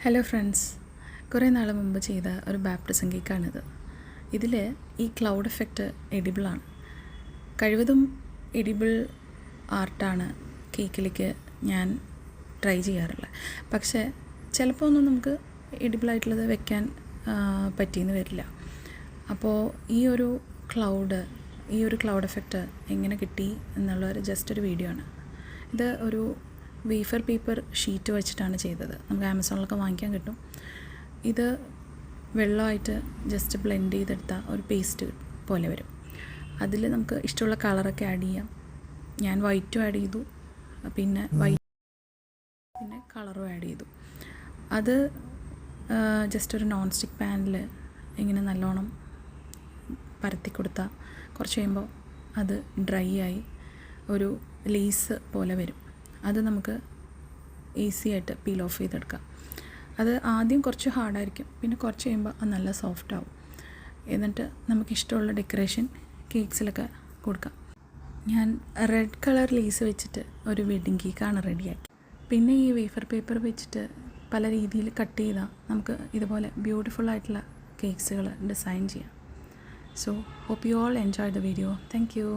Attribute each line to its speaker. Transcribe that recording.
Speaker 1: Hello friends, കുറേ നാൾ മുമ്പ് ചെയ്ത ഒരു ബാപ്റ്റിസം കേക്കാണിത്. ഇതിൽ ഈ ക്ലൗഡ് എഫക്റ്റ് എഡിബിളാണ്. കഴിവതും എഡിബിൾ ആർട്ടാണ് കേക്കിലേക്ക് ഞാൻ ട്രൈ ചെയ്യാറുള്ളത്. പക്ഷേ ചിലപ്പോൾ ഒന്നും നമുക്ക് എഡിബിളായിട്ടുള്ളത് വെക്കാൻ പറ്റിയെന്ന് വരില്ല. അപ്പോൾ ഈ ഒരു ക്ലൗഡ് എഫക്റ്റ് എങ്ങനെ കിട്ടി എന്നുള്ള ജസ്റ്റ് ഒരു വീഡിയോ ആണ്. ഇത് ഒരു വേഫർ പേപ്പർ ഷീറ്റ് വെച്ചിട്ടാണ് ചെയ്തത്. നമുക്ക് ആമസോണിലൊക്കെ വാങ്ങിക്കാൻ കിട്ടും. ഇത് വെള്ളമായിട്ട് ജസ്റ്റ് ബ്ലെൻഡ് ചെയ്തെടുത്ത ഒരു പേസ്റ്റ് പോലെ വരും. അതിൽ നമുക്ക് ഇഷ്ടമുള്ള കളറൊക്കെ ആഡ് ചെയ്യാം. ഞാൻ വൈറ്റും ആഡ് ചെയ്തു, പിന്നെ കളറും ആഡ് ചെയ്തു. അത് ജസ്റ്റ് ഒരു നോൺ സ്റ്റിക്ക് പാനിൽ ഇങ്ങനെ നല്ലോണം പരത്തി കൊടുത്താൽ കുറച്ച് കഴിയുമ്പോൾ അത് ഡ്രൈ ആയി ഒരു ലേസ് പോലെ വരും. അത് നമുക്ക് ഈസി ആയിട്ട് പീൽ ഓഫ് ചെയ്തെടുക്കാം. അത് ആദ്യം കുറച്ച് ഹാർഡായിരിക്കും, പിന്നെ കുറച്ച് കഴിയുമ്പോൾ അത് നല്ല സോഫ്റ്റ് ആവും. എന്നിട്ട് നമുക്കിഷ്ടമുള്ള ഡെക്കറേഷൻ കേക്ക്സിലൊക്കെ കൊടുക്കാം. ഞാൻ റെഡ് കളർ ലേസ് വെച്ചിട്ട് ഒരു വെഡ്ഡിങ് കേക്കാണ് റെഡിയാക്കി. പിന്നെ ഈ വേഫർ പേപ്പർ വെച്ചിട്ട് പല രീതിയിൽ കട്ട് ചെയ്താൽ നമുക്ക് ഇതുപോലെ ബ്യൂട്ടിഫുൾ ആയിട്ടുള്ള കേക്ക്സുകൾ ഡിസൈൻ ചെയ്യാം. So hope you all enjoyed the video. Thank you.